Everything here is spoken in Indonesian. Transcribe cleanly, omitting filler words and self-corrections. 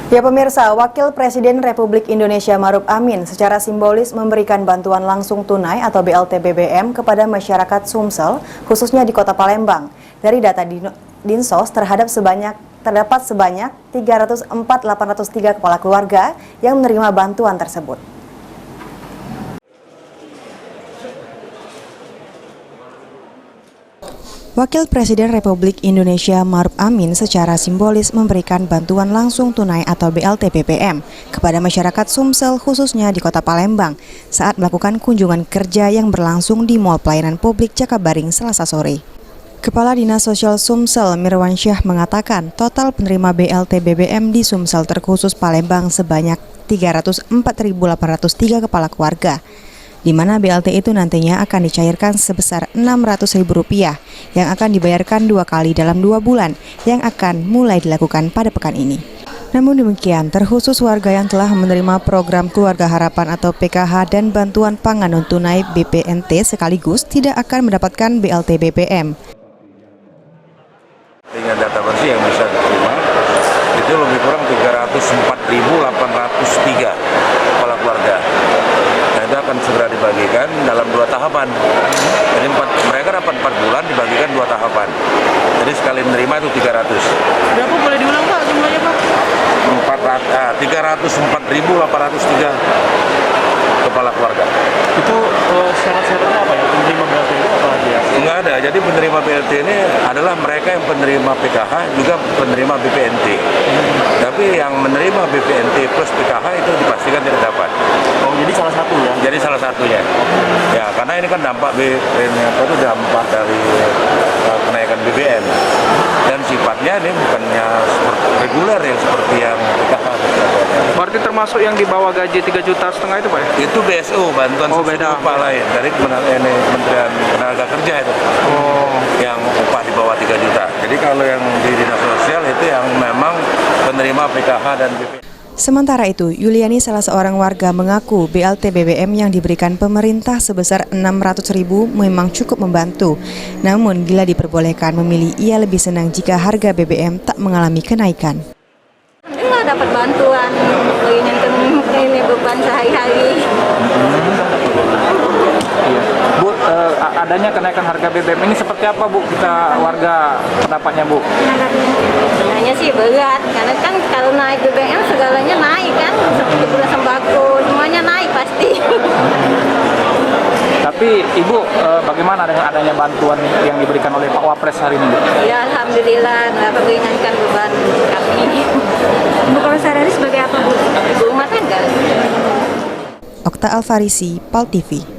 Ya pemirsa, Wakil Presiden Republik Indonesia Maruf Amin secara simbolis memberikan bantuan langsung tunai atau BLT BBM kepada masyarakat Sumsel, khususnya di Kota Palembang. Dari data Dinsos terdapat sebanyak 304.803 kepala keluarga yang menerima bantuan tersebut. Wakil Presiden Republik Indonesia Maruf Amin secara simbolis memberikan bantuan langsung tunai atau BLT BBM kepada masyarakat Sumsel khususnya di Kota Palembang saat melakukan kunjungan kerja yang berlangsung di Mall Pelayanan Publik Jakabaring Selasa sore. Kepala Dinas Sosial Sumsel Mirwansyah mengatakan total penerima BLT BBM di Sumsel terkhusus Palembang sebanyak 304.803 kepala keluarga, di mana BLT itu nantinya akan dicairkan sebesar Rp600.000 yang akan dibayarkan 2 kali dalam 2 bulan yang akan mulai dilakukan pada pekan ini. Namun demikian, terkhusus warga yang telah menerima program Keluarga Harapan atau PKH dan bantuan pangan non-tunai BPNT sekaligus tidak akan mendapatkan BLT BBM. Dengan data bersih yang bisa diterima, itu lebih kurang 304.803 kepala keluarga. Itu akan segera dibagikan dalam 2 tahapan. Jadi mereka dapat 4 bulan dibagikan 2 tahapan. Jadi sekali menerima itu 300. Berapa boleh diulang Pak jumlahnya Pak? 304.803 kepala keluarga. Itu syarat-syaratnya apa ya? Penerima BLT itu apa aja ya? Enggak ada. Jadi penerima BLT ini adalah mereka yang penerima PKH juga penerima BPNT. Tapi yang menerima BPNT plus PKH itu dipastikan tidak dapat. Oh, jadi salah satu ya? Jadi salah satunya. Ya, karena ini kan dampak dampak dari kenaikan BBM. Dan sifatnya ini bukannya seperti reguler yang seperti yang PKH. Berarti termasuk yang di bawah gaji 3,5 juta itu Pak ya? Itu BSO, bantuan beda upah lain dari Kementerian Tenaga Kerja itu. Oh. Yang upah di bawah 3 juta. Jadi kalau yang di Dinas Sosial itu yang memang penerima PKH dan BPNT. Sementara itu, Yuliani salah seorang warga mengaku BLT BBM yang diberikan pemerintah sebesar Rp600.000 memang cukup membantu. Namun bila diperbolehkan memilih, ia lebih senang jika harga BBM tak mengalami kenaikan. Enggak dapat bantuan, ini beban sehari-hari. Bu, adanya kenaikan harga BBM ini seperti apa Bu? Kita warga pendapatnya Bu? Sebenarnya sih berat, karena kan kalau naik BBM segalanya naik kan, seperti gula sembako, semuanya naik pasti. Tapi Ibu, bagaimana dengan adanya bantuan yang diberikan oleh Pak Wapres hari ini Bu? Ya Alhamdulillah, dapat meringankan beban kami. Bu, kalau sehari-hari sebagai apa Bu? Ibu rumah tangga. Okta Alfarisi, PAL TV.